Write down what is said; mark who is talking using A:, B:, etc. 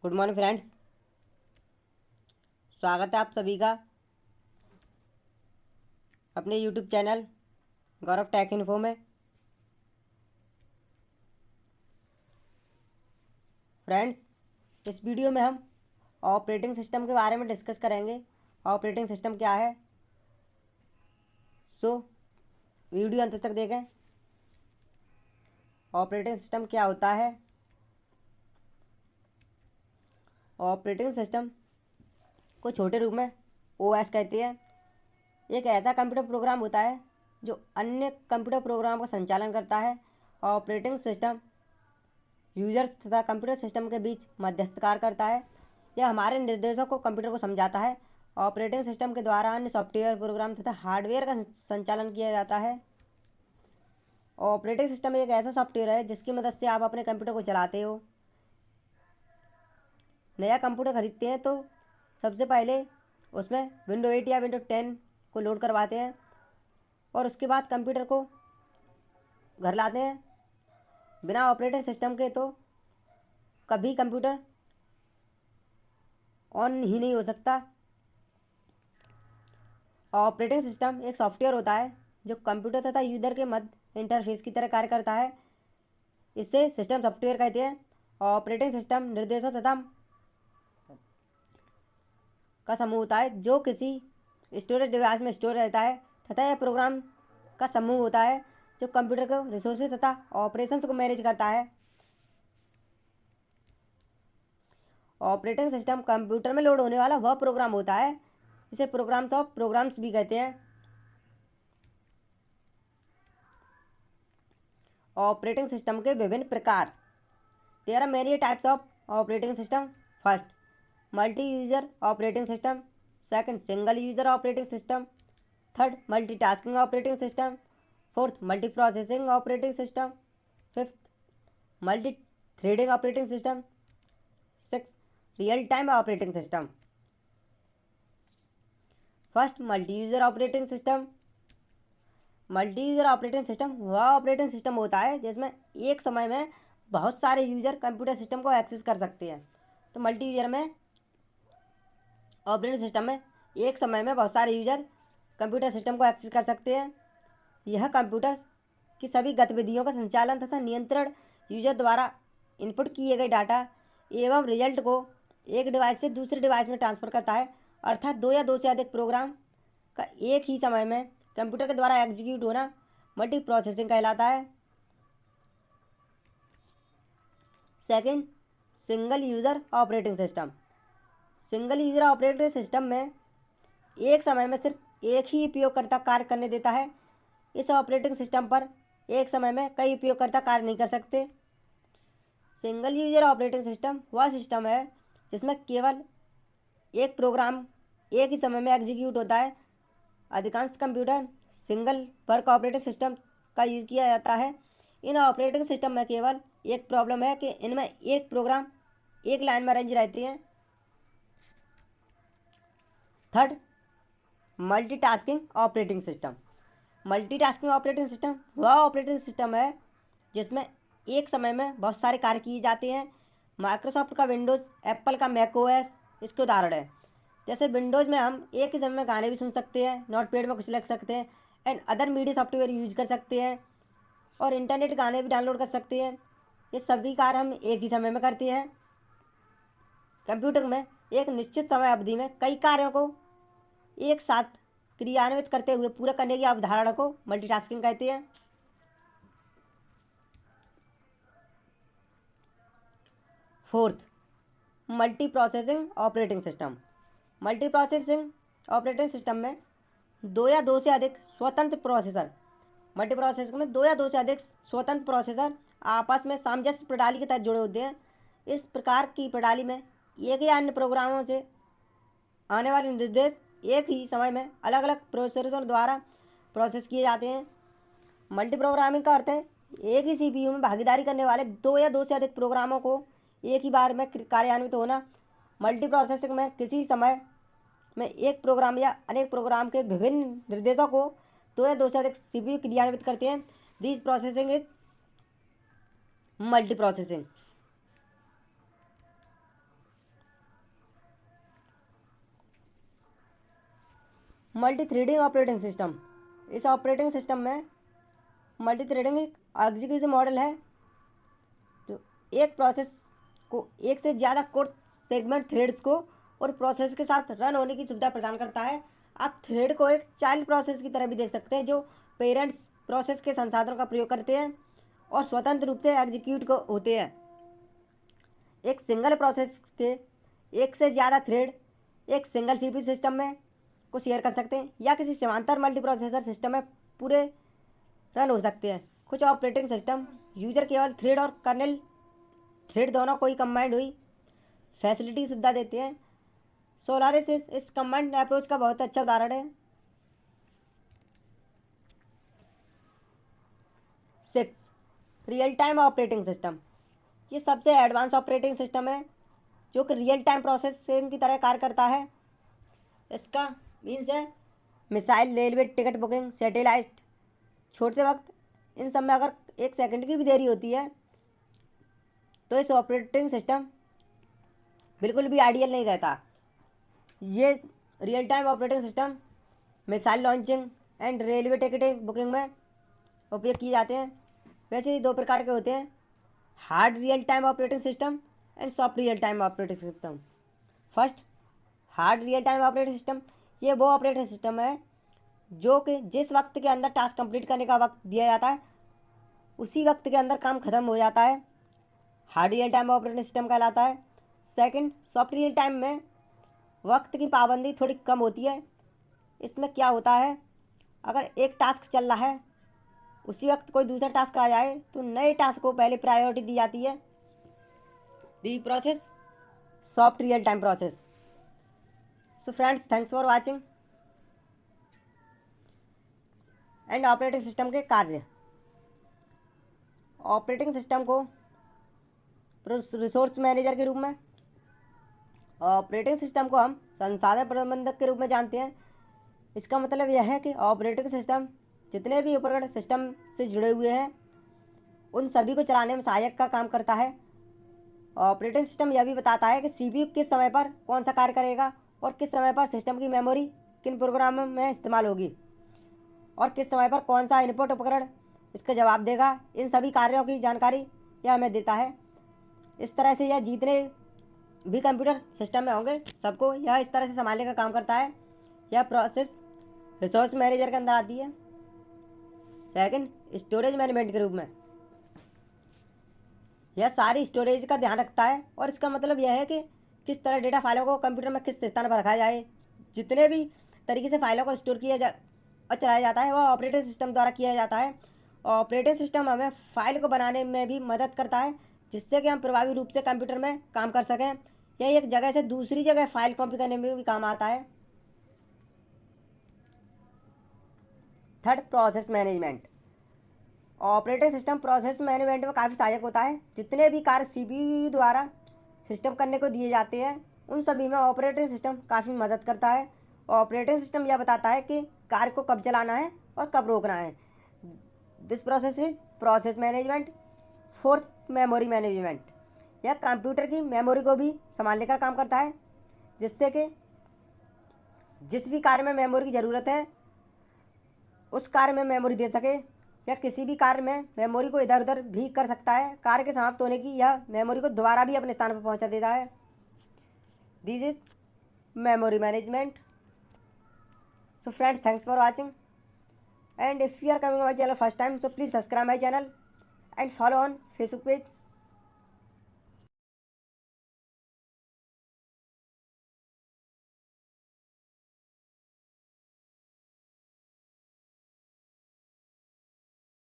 A: Good morning friends. स्वागत है आप सभी का अपने यूट्यूब चैनल गौरव टेक इन्फो में। फ्रेंड्स, इस वीडियो में हम ऑपरेटिंग सिस्टम के बारे में डिस्कस करेंगे। ऑपरेटिंग सिस्टम क्या है, सो वीडियो अंत तक देखें। ऑपरेटिंग सिस्टम क्या होता है? ऑपरेटिंग सिस्टम को छोटे रूप में ओएस कहते हैं। एक ऐसा कंप्यूटर प्रोग्राम होता है जो अन्य कंप्यूटर प्रोग्राम का संचालन करता है। ऑपरेटिंग सिस्टम यूजर तथा कंप्यूटर सिस्टम के बीच मध्यस्थकार करता है। यह हमारे निर्देशों को कंप्यूटर को समझाता है। ऑपरेटिंग सिस्टम के द्वारा अन्य सॉफ्टवेयर प्रोग्राम तथा हार्डवेयर का संचालन किया जाता है। ऑपरेटिंग सिस्टम एक ऐसा सॉफ्टवेयर है जिसकी मदद से आप अपने कंप्यूटर को चलाते हो। नया कंप्यूटर खरीदते हैं तो सबसे पहले उसमें विंडो 8 या विंडो 10 को लोड करवाते हैं और उसके बाद कंप्यूटर को घर लाते हैं। बिना ऑपरेटिंग सिस्टम के तो कभी कंप्यूटर ऑन ही नहीं हो सकता। ऑपरेटिंग सिस्टम एक सॉफ्टवेयर होता है जो कंप्यूटर तथा यूजर के मध्य इंटरफेस की तरह कार्य करता है। इसे सिस्टम सॉफ्टवेयर कहते हैं। ऑपरेटिंग सिस्टम निर्देशों तथा का समूह होता है जो किसी स्टोरेज डिवाइस में स्टोर रहता है तथा यह प्रोग्राम का समूह होता है जो कंप्यूटर को रिसोर्सेज तथा ऑपरेशंस को मैनेज करता है। ऑपरेटिंग सिस्टम कंप्यूटर में लोड होने वाला वह प्रोग्राम होता है इसे प्रोग्राम्स ऑफ प्रोग्राम्स भी कहते हैं। ऑपरेटिंग सिस्टम के विभिन्न प्रकार। There are many types of operating system. First, multi user operating system. Second, single user operating system. Third, multitasking operating system. Fourth, multi processing operating system. Fifth, multi threading operating system. Six, real time operating system. First, multi user operating system. Multi user operating system वह operating system होता है जिसमें एक समय में बहुत सारे user computer system को एक्सेस कर सकते हैं। तो मल्टी यूजर में ऑपरेटिंग सिस्टम में एक समय में बहुत सारे यूजर कंप्यूटर सिस्टम को एक्सेस कर सकते हैं। यह कंप्यूटर की सभी गतिविधियों का संचालन तथा नियंत्रण यूजर द्वारा इनपुट किए गए डाटा एवं रिजल्ट को एक डिवाइस से दूसरे डिवाइस में ट्रांसफर करता है। अर्थात दो या दो से अधिक प्रोग्राम का एक ही समय में कंप्यूटर के द्वारा एग्जीक्यूट होना मल्टी प्रोसेसिंग कहलाता है। Second, single user operating system. Single user operating system में एक समय में सिर्फ एक ही उपयोगकर्ता कार्य करने देता है। इस ऑपरेटिंग सिस्टम पर एक समय में कई उपयोगकर्ता कार्य नहीं कर सकते। सिंगल यूजर ऑपरेटिंग सिस्टम वह सिस्टम है जिसमें केवल एक प्रोग्राम एक ही समय में एग्जीक्यूट होता है। अधिकांश computer single work operating system का यूज किया जाता है। इन ऑपरेटिंग सिस्टम में केवल एक प्रॉब्लम है कि इनमें एक प्रोग्राम एक लाइन में अरेंज रहती है। Third, multitasking operating system. Multitasking operating system वह ऑपरेटिंग सिस्टम है जिसमें एक समय में बहुत सारे कार्य किए जाते हैं। माइक्रोसॉफ्ट का विंडोज, एप्पल का मैक ओएस इसके उदाहरण है। जैसे विंडोज में हम एक ही समय में गाने भी सुन सकते हैं, नोटपैड में कुछ लिख सकते हैं and other media software use कर सकते हैं और इंटरनेट गाने भी डाउनलोड कर सकते हैं। ये सभी कार्य हम एक ही समय में करते हैं। कंप्यूटर में एक निश्चित समय अवधि में कई कार्यों को एक साथ क्रियान्वित करते हुए पूरा करने की अवधारणा को मल्टीटास्किंग कहते हैं। Fourth, multi processing operating system. Multi processing operating system में दो या दो से अधिक स्वतंत्र प्रोसेसर मल्टी प्रोसेसिंग में दो या दो से अधिक स्वतंत्र प्रोसेसर आपस में सामंजस्य प्रणाली के तहत जुड़े होते हैं। इस प्रकार की प्रणाली में एक या अन्य प्रोग्रामों से आने वाले निर्देश एक ही समय में अलग अलग प्रोसेसरों द्वारा प्रोसेस किए जाते हैं। मल्टी प्रोग्रामिंग का अर्थ है एक ही सीपीयू में भागीदारी करने वाले दो या दो से अधिक प्रोग्रामों को एक ही बार में कार्यान्वित होना। मल्टी प्रोसेसिंग में किसी समय में एक प्रोग्राम या अनेक प्रोग्राम के विभिन्न निर्देशों को दो या दो से अधिक सीपीयू क्रियान्वित करते हैं। This processing is multi processing. Multi threading operating system, इस ऑपरेटिंग सिस्टम में मल्टी थ्रेडिंग एक एग्जीक्यूटिव मॉडल है तो एक प्रोसेस को एक से ज़्यादा कोर सेगमेंट थ्रेड्स को और प्रोसेस के साथ रन होने की सुविधा प्रदान करता है। आप थ्रेड को एक चाइल्ड प्रोसेस की तरह भी देख सकते हैं जो पेरेंट्स प्रोसेस के संसाधनों का प्रयोग करते हैं और स्वतंत्र रूप से एग्जीक्यूट होते हैं। एक सिंगल प्रोसेस के एक से ज़्यादा थ्रेड एक सिंगल सीपीयू सिस्टम में को शेयर कर सकते हैं या किसी समांतर मल्टीप्रोसेसर सिस्टम में पूरे रन हो सकते हैं। कुछ ऑपरेटिंग सिस्टम यूजर केवल थ्रेड और कर्नेल थ्रेड दोनों को ही कंबाइंड हुई फैसिलिटी सुविधा देते हैं। सोलारिस इस कंबाइंड अप्रोच का बहुत अच्छा उदाहरण है। 6 रियल टाइम ऑपरेटिंग सिस्टम, ये सबसे एडवांस ऑपरेटिंग सिस्टम है जो कि रियल टाइम प्रोसेसिंग की तरह कार्य करता है। इसका मीन्स है missile, railway ticket booking, satellite, छोटे वक्त इन सब में अगर 1 सेकंड की भी देरी होती है तो इस ऑपरेटिंग सिस्टम बिल्कुल भी आइडियल नहीं रहता। ये real time operating system missile launching and railway ticket booking में उपयोग किए जाते हैं। वैसे ही 2 प्रकार के होते हैं, hard real time operating system and soft real time operating system. First, hard real time operating system, ये वो ऑपरेटिंग सिस्टम है जो कि जिस वक्त के अंदर टास्क कंप्लीट करने का वक्त दिया जाता है उसी वक्त के अंदर काम खत्म हो जाता है, hard real time operating system कहलाता है। सेकंड, सॉफ्ट रियल टाइम में वक्त की पाबंदी थोड़ी कम होती है। इसमें क्या होता है, अगर एक टास्क चल रहा है उसी वक्त कोई दूसरा टास्क आ जाए तो नए टास्क को पहले प्रायोरिटी दी जाती है। The process soft real time process. So friends, thanks for watching. And operating system के कार्य, ऑपरेटिंग सिस्टम को रिसोर्स मैनेजर के रूप में, ऑपरेटिंग सिस्टम को हम संसाधन प्रबंधक के रूप में जानते हैं। इसका मतलब यह है कि ऑपरेटिंग सिस्टम जितने भी उपकरण सिस्टम से जुड़े हुए हैं उन सभी को चलाने में सहायक का काम करता है। ऑपरेटिंग सिस्टम यह भी बताता है कि सीपीयू किस समय पर कौन सा कार्य करेगा और किस समय पर सिस्टम की मेमोरी किन प्रोग्रामों में इस्तेमाल होगी और किस समय पर कौन सा इनपुट उपकरण इसका जवाब देगा। इन सभी कार्यों की जानकारी यह हमें देता है। इस तरह से यह जितने भी कंप्यूटर सिस्टम में होंगे सबको यह इस तरह से संभालने का काम करता है। यह प्रोसेस रिसोर्स मैनेजर के अंदर आती है। सेकंड, स्टोरेज मैनेजमेंट के रूप में यह सारी स्टोरेज का ध्यान रखता है और इसका मतलब यह है कि किस तरह डेटा फाइलों को कंप्यूटर में किस स्थान पर रखा जाए। जितने भी तरीके से फाइलों को स्टोर किया और चलाया जाता है वह ऑपरेटिंग सिस्टम द्वारा किया जाता है। ऑपरेटिंग सिस्टम हमें फाइल को बनाने में भी मदद करता है जिससे कि हम प्रभावी रूप से कंप्यूटर में काम कर सकें। यह एक जगह से दूसरी जगह फाइल कॉपी करने में भी काम आता है। Third, process management. Operating system process management में काफ़ी सहायक होता है। जितने भी कार्य सीपीयू द्वारा सिस्टम करने को दिए जाते हैं उन सभी में ऑपरेटिंग सिस्टम काफ़ी मदद करता है। ऑपरेटिंग सिस्टम यह बताता है कि कार्य को कब चलाना है और कब रोकना है। This process is process management. Fourth, memory management, यह कंप्यूटर की मेमोरी को भी संभालने का काम करता है जिससे कि जिस भी कार्य में मेमोरी की ज़रूरत है उस कार्य में मेमोरी दे सके या किसी भी कार्य में मेमोरी को इधर उधर भी कर सकता है। कार्य के समाप्त होने की यह मेमोरी को दोबारा भी अपने स्थान पर पहुंचा देता है। This is memory management. So friends, thanks for watching and if you are coming on my channel first time so please subscribe my channel and follow on Facebook page